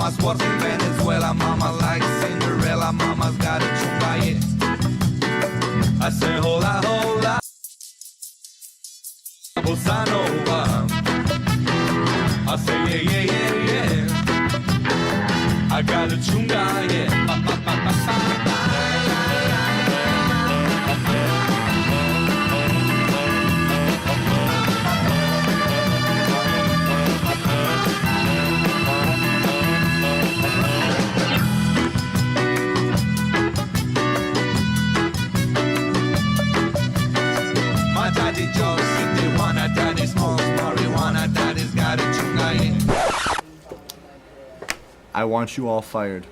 Mama sports in Venezuela. Mama like Cinderella. Mama's got a chunga, yeah. I say hola, hola, bossa nova. I say yeah, yeah, yeah, yeah. I got a chunga, yeah. Ba, ba, ba, ba, ba. Daddy Joe, Tijuana, daddy smokes marijuana, daddy's got a chunga, yeah. I want you all fired.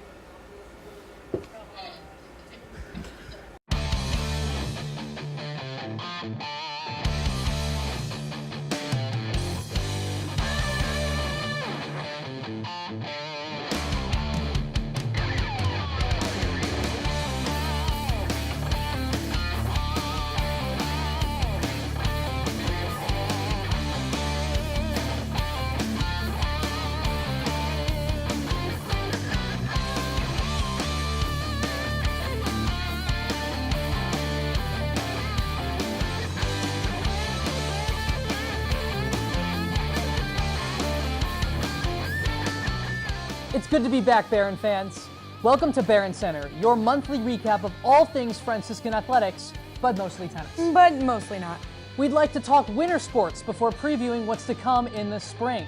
It's good to be back, Baron fans. Welcome to BaronCenter, your monthly recap of all things Franciscan athletics, but mostly tennis. But mostly not. We'd like to talk winter sports before previewing what's to come in the spring.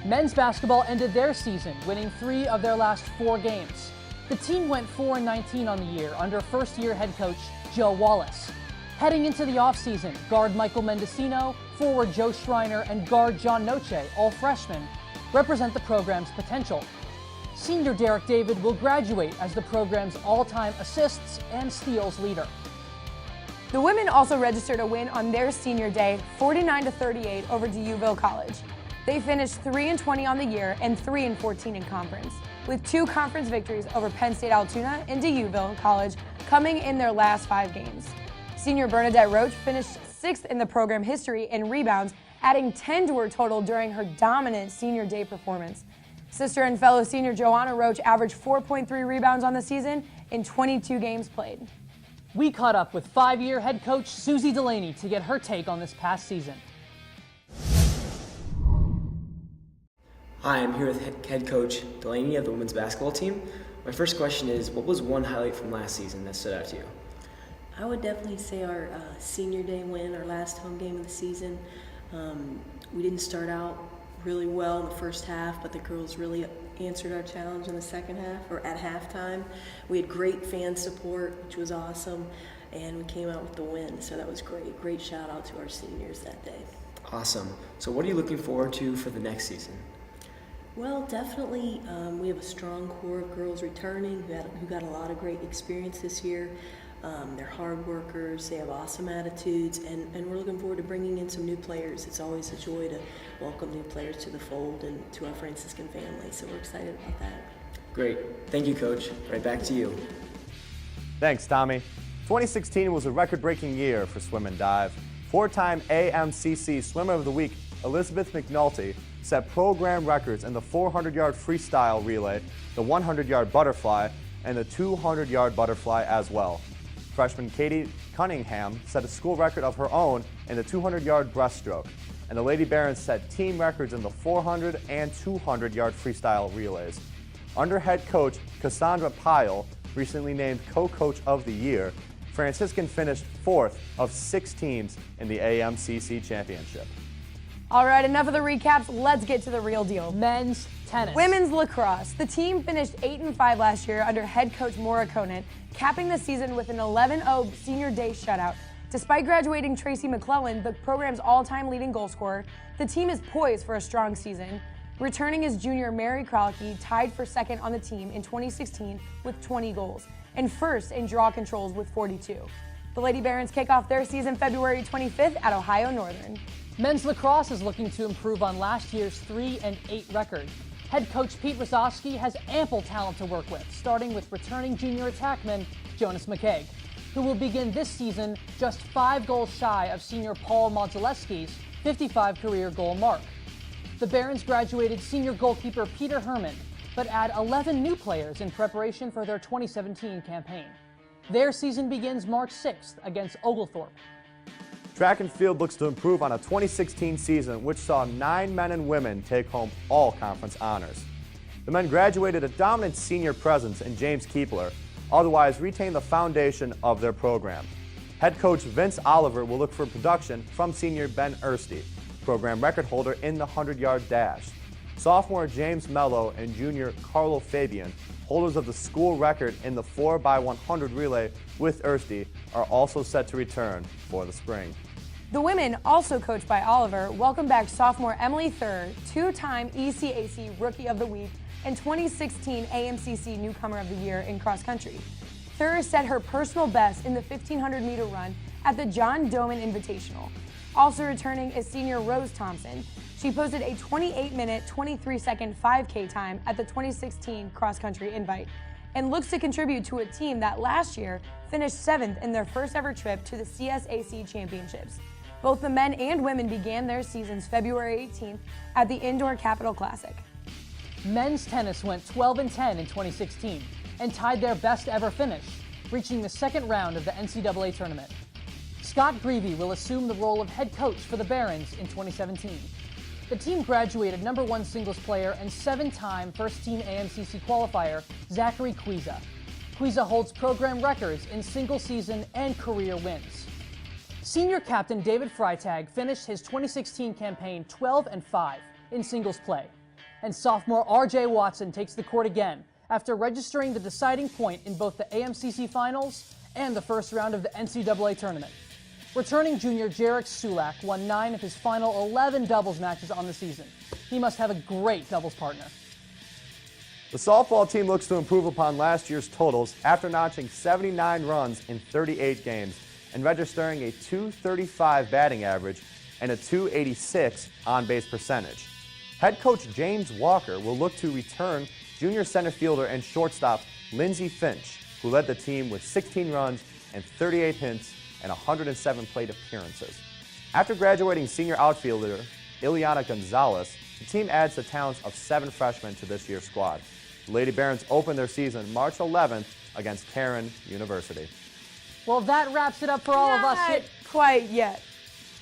Men's basketball ended their season, winning 3 of their last 4 games. The team went 4-19 on the year under first-year head coach Joe Wallace. Heading into the offseason, guard Michael Mendocino, forward Joe Schreiner, and guard John Noche, all freshmen, represent the program's potential. Senior Derek David will graduate as the program's all-time assists and steals leader. The women also registered a win on their senior day, 49-38 over DeUville College. They finished 3-20 on the year and 3-14 in conference, with 2 conference victories over Penn State Altoona and DeUville College coming in their last 5 games. Senior Bernadette Roach finished 6th in the program history in rebounds, adding 10 to her total during her dominant senior day performance. Sister and fellow senior Joanna Roach averaged 4.3 rebounds on the season in 22 games played. We caught up with 5-year head coach Susie Delaney to get her take on this past season. Hi, I'm here with head coach Delaney of the women's basketball team. My first question is, what was one highlight from last season that stood out to you? I would definitely say our senior day win, our last home game of the season. We didn't start out really well in the first half, but the girls really answered our challenge in the second half, or at halftime. We had great fan support, which was awesome, and we came out with the win, so that was great. Great shout out to our seniors that day. Awesome. So what are you looking forward to for the next season? Well, definitely we have a strong core of girls returning who got a lot of great experience this year. They're hard workers, they have awesome attitudes, and we're looking forward to bringing in some new players. It's always a joy to welcome new players to the fold and to our Franciscan family, so we're excited about that. Great. Thank you, Coach. Right back to you. Thanks, Tommy. 2016 was a record-breaking year for swim and dive. 4-time AMCC Swimmer of the Week Elizabeth McNulty set program records in the 400-yard freestyle relay, the 100-yard butterfly, and the 200-yard butterfly as well. Freshman Katie Cunningham set a school record of her own in the 200-yard breaststroke, and the Lady Barons set team records in the 400 and 200-yard freestyle relays. Under head coach Cassandra Pyle, recently named co-coach of the year, Franciscan finished 4th of 6 teams in the AMCC championship. All right, enough of the recaps. Let's get to the real deal. Men's tennis. Women's lacrosse. The team finished 8-5 last year under head coach Maura Conant, capping the season with an 11-0 senior day shutout. Despite graduating Tracy McClellan, the program's all-time leading goal scorer, the team is poised for a strong season. Returning is junior Mary Kralke, tied for second on the team in 2016 with 20 goals, and first in draw controls with 42. The Lady Barons kick off their season February 25th at Ohio Northern. Men's lacrosse is looking to improve on last year's 3-8 record. Head coach Pete Rosowski has ample talent to work with, starting with returning junior attackman Jonas McKaig, who will begin this season just 5 goals shy of senior Paul Modzelewski's 55 career goal mark. The Barons graduated senior goalkeeper Peter Herman, but add 11 new players in preparation for their 2017 campaign. Their season begins March 6th against Oglethorpe. Track and field looks to improve on a 2016 season which saw 9 men and women take home all conference honors. The men graduated a dominant senior presence in James Keepler, otherwise retain the foundation of their program. Head coach Vince Oliver will look for production from senior Ben Ersty, program record holder in the 100-yard dash. Sophomore James Mello and junior Carlo Fabian, holders of the school record in the 4x100 relay with Ersty, are also set to return for the spring. The women, also coached by Oliver, welcome back sophomore Emily Thur, two-time ECAC Rookie of the Week and 2016 AMCC Newcomer of the Year in cross country. Thur set her personal best in the 1,500-meter run at the John Doman Invitational. Also returning is senior Rose Thompson. She posted a 28-minute, 23-second 5K time at the 2016 cross country invite and looks to contribute to a team that last year finished 7th in their first ever trip to the CSAC Championships. Both the men and women began their seasons February 18th at the Indoor Capital Classic. Men's tennis went 12-10 in 2016 and tied their best ever finish, reaching the second round of the NCAA tournament. Scott Greavy will assume the role of head coach for the Barons in 2017. The team graduated #1 singles player and 7-time first-team AMCC qualifier Zachary Quiza. Quiza holds program records in single season and career wins. Senior captain David Freitag finished his 2016 campaign 12-5 in singles play. And sophomore R.J. Watson takes the court again after registering the deciding point in both the AMCC finals and the first round of the NCAA tournament. Returning junior Jarek Sulak won 9 of his final 11 doubles matches on the season. He must have a great doubles partner. The softball team looks to improve upon last year's totals after notching 79 runs in 38 games and registering a .235 batting average and a .286 on-base percentage. Head coach James Walker will look to return junior center fielder and shortstop Lindsey Finch, who led the team with 16 runs and 38 hits and 107 plate appearances. After graduating senior outfielder Ileana Gonzalez, the team adds the talents of 7 freshmen to this year's squad. The Lady Barons open their season March 11th against Cairn University. Well, that wraps it up for all of us. Not quite yet,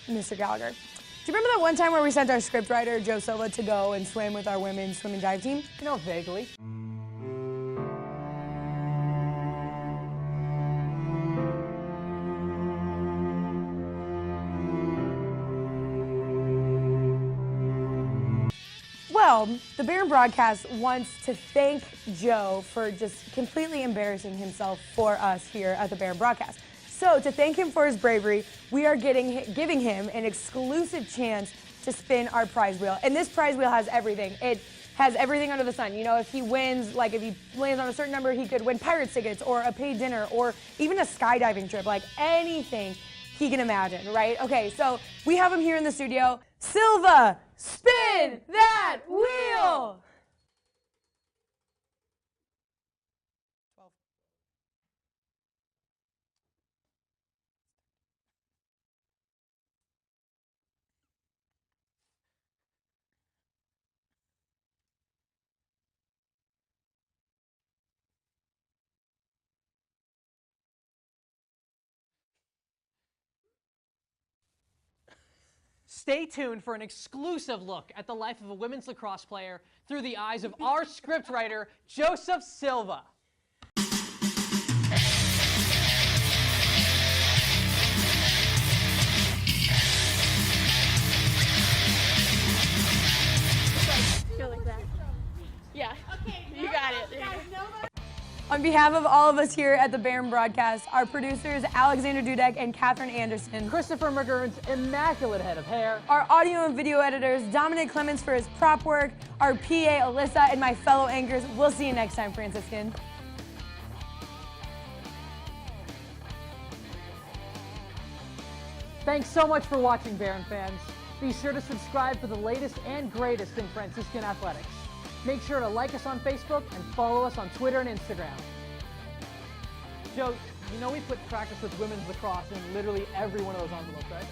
Mr. Gallagher. Do you remember that one time where we sent our scriptwriter, Joe Silva, to go and swim with our women's swim and dive team? You know, vaguely. Well, the Baron broadcast wants to thank Joe for just completely embarrassing himself for us here at the Baron broadcast. So to thank him for his bravery, we are giving him an exclusive chance to spin our prize wheel. And this prize wheel has everything. It has everything under the sun. You know, if he wins, like if he lands on a certain number, he could win Pirates tickets or a paid dinner or even a skydiving trip, like anything he can imagine, right? Okay, so we have him here in the studio. Silva, spin that wheel! Stay tuned for an exclusive look at the life of a women's lacrosse player through the eyes of our scriptwriter, Joseph Silva. Go like that. Yeah. Okay. You got it. There you go. On behalf of all of us here at the Baron broadcast, our producers Alexander Dudek and Catherine Anderson, Christopher McGurn's immaculate head of hair, our audio and video editors Dominic Clemens for his prop work, our PA Alyssa, and my fellow anchors. We'll see you next time, Franciscan. Thanks so much for watching, Baron fans. Be sure to subscribe for the latest and greatest in Franciscan athletics. Make sure to like us on Facebook and follow us on Twitter and Instagram. Joe, you know we put practice with women's lacrosse in literally every one of those envelopes, right?